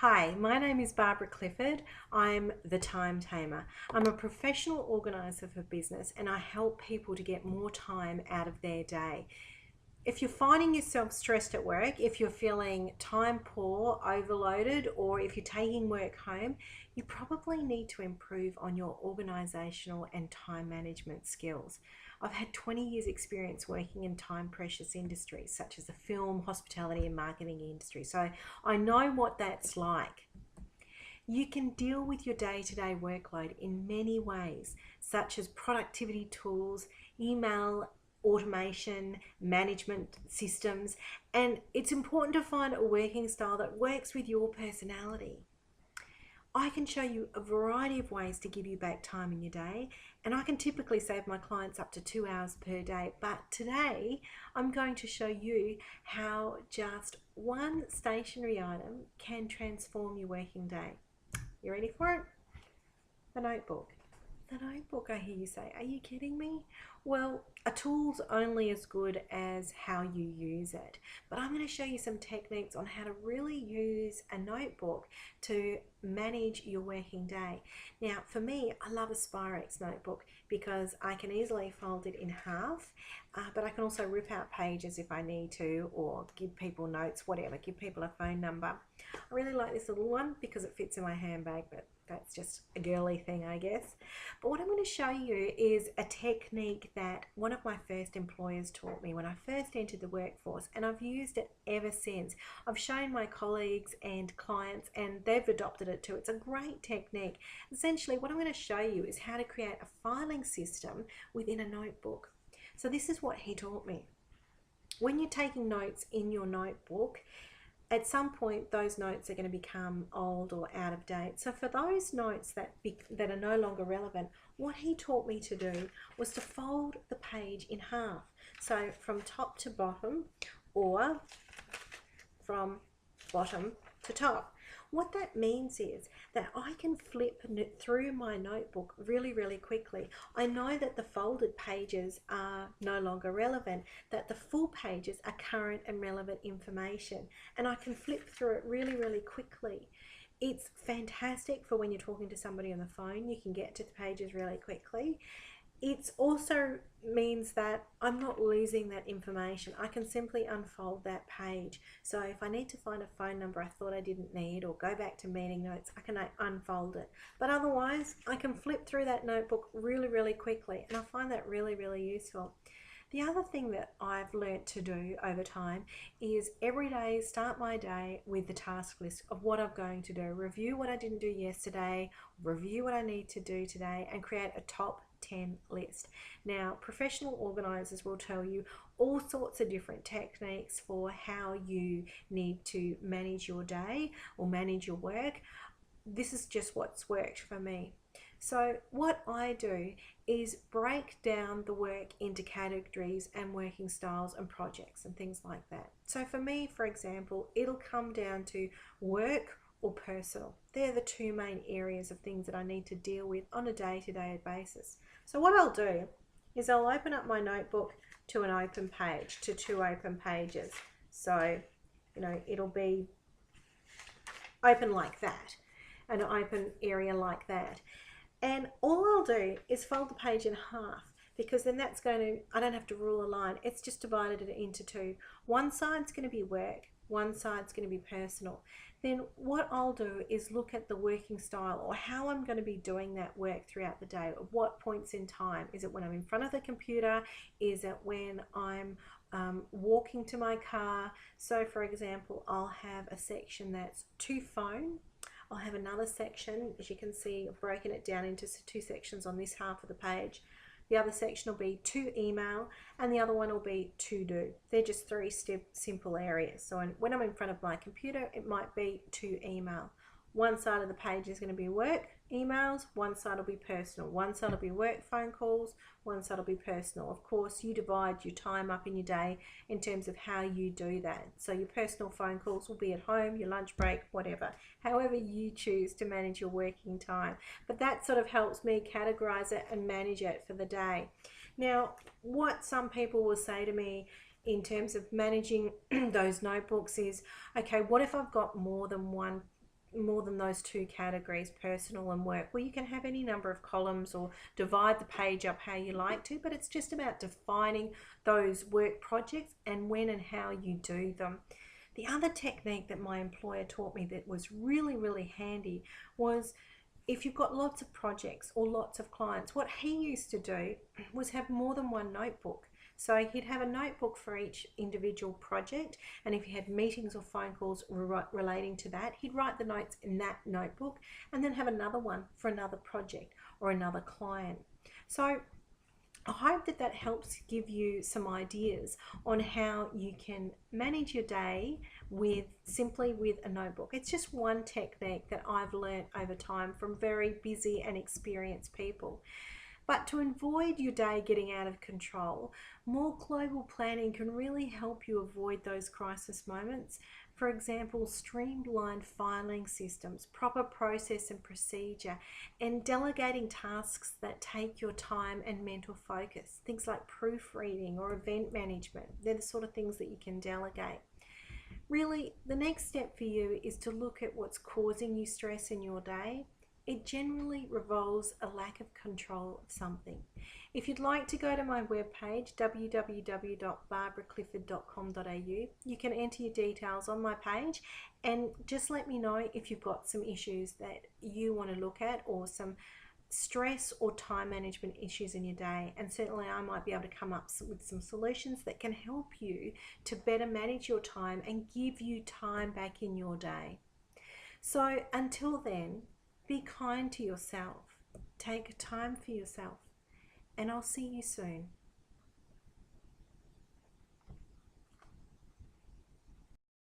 Hi, my name is Barbara Clifford. I'm the Time Tamer. I'm a professional organiser for business and I help people to get more time out of their day. If you're finding yourself stressed at work, if you're feeling time poor, overloaded, or if you're taking work home, you probably need to improve on your organisational and time management skills. I've had 20 years experience working in time precious industries such as the film, hospitality and marketing industry. So I know what that's like. You can deal with your day-to-day workload in many ways, such as productivity tools, email, automation, management systems, and it's important to find a working style that works with your personality. I can show you a variety of ways to give you back time in your day, and I can typically save my clients up to 2 hours per day. But today I'm going to show you how just one stationery item can transform your working day. You ready for it? The notebook. The notebook, I hear you say. Are you kidding me? Well, a tool's only as good as how you use it. But I'm going to show you some techniques on how to really use a notebook to manage your working day. Now, for me, I love a Spirex notebook because I can easily fold it in half, but I can also rip out pages if I need to, or give people notes, whatever, give people a phone number. I really like this little one because it fits in my handbag, but that's just a girly thing, I guess. But what I'm going to show you is a technique that one of my first employers taught me when I first entered the workforce, and I've used it ever since. I've shown my colleagues and clients and they've adopted it too. It's a great technique. Essentially, what I'm going to show you is how to create a filing system within a notebook. So this is what he taught me. When you're taking notes in your notebook, at some point those notes are going to become old or out of date. So for those notes that are no longer relevant, what he taught me to do was to fold the page in half. So from top to bottom, or from bottom to top. What that means is that I can flip through my notebook really quickly. I know that the folded pages are no longer relevant, that the full pages are current and relevant information, and I can flip through it really quickly. It's fantastic for when you're talking to somebody on the phone. You can get to the pages really quickly. It also means that I'm not losing that information. I can simply unfold that page. So if I need to find a phone number I thought I didn't need, or go back to meeting notes, I can unfold it. But otherwise, I can flip through that notebook really quickly, and I find that really useful. The other thing that I've learnt to do over time is every day start my day with the task list of what I'm going to do. Review what I didn't do yesterday, review what I need to do today, and create a top 10 list. Now, professional organisers will tell you all sorts of different techniques for how you need to manage your day or manage your work. This is just what's worked for me. So what I do is break down the work into categories and working styles and projects and things like that. So for me, for example, it'll come down to work or personal. They're the two main areas of things that I need to deal with on a day-to-day basis. So what I'll do is I'll open up my notebook to an open page, to two open pages. So, it'll be open like that, an open area like that. And all I'll do is fold the page in half, because then that's going to, I don't have to rule a line. It's just divided it into two. One side's going to be work, one side's going to be personal. Then what I'll do is look at the working style, or how I'm going to be doing that work throughout the day, at what points in time. Is it when I'm in front of the computer? Is it when I'm walking to my car? So for example, I'll have a section that's to phone. I'll have another section, as you can see, I've broken it down into two sections on this half of the page. The other section will be to email, and the other one will be to do. They're just three simple areas. So when I'm in front of my computer, it might be to email. One side of the page is going to be work, emails, one side will be personal. One side will be work phone calls, one side will be personal. Of course, you divide your time up in your day in terms of how you do that. So your personal phone calls will be at home, your lunch break, whatever. However you choose to manage your working time. But that sort of helps me categorize it and manage it for the day. Now, what some people will say to me in terms of managing those notebooks is, okay, what if I've got more than one more than those two categories, personal and work. Well, you can have any number of columns or divide the page up how you like to, but it's just about defining those work projects and when and how you do them. The other technique that my employer taught me that was really, really handy was, if you've got lots of projects or lots of clients, what he used to do was have more than one notebook. So he'd have a notebook for each individual project, and if he had meetings or phone calls relating to that, he'd write the notes in that notebook and then have another one for another project or another client. So I hope that that helps give you some ideas on how you can manage your day simply with a notebook. It's just one technique that I've learned over time from very busy and experienced people. But to avoid your day getting out of control, more global planning can really help you avoid those crisis moments. For example, streamlined filing systems, proper process and procedure, and delegating tasks that take your time and mental focus. Things like proofreading or event management. They're the sort of things that you can delegate. Really, the next step for you is to look at what's causing you stress in your day. It generally revolves a lack of control of something. If you'd like to go to my webpage, www.barbaraclifford.com.au, you can enter your details on my page and just let me know if you've got some issues that you want to look at, or some stress or time management issues in your day, and certainly I might be able to come up with some solutions that can help you to better manage your time and give you time back in your day. So until then, be kind to yourself, take time for yourself, and I'll see you soon.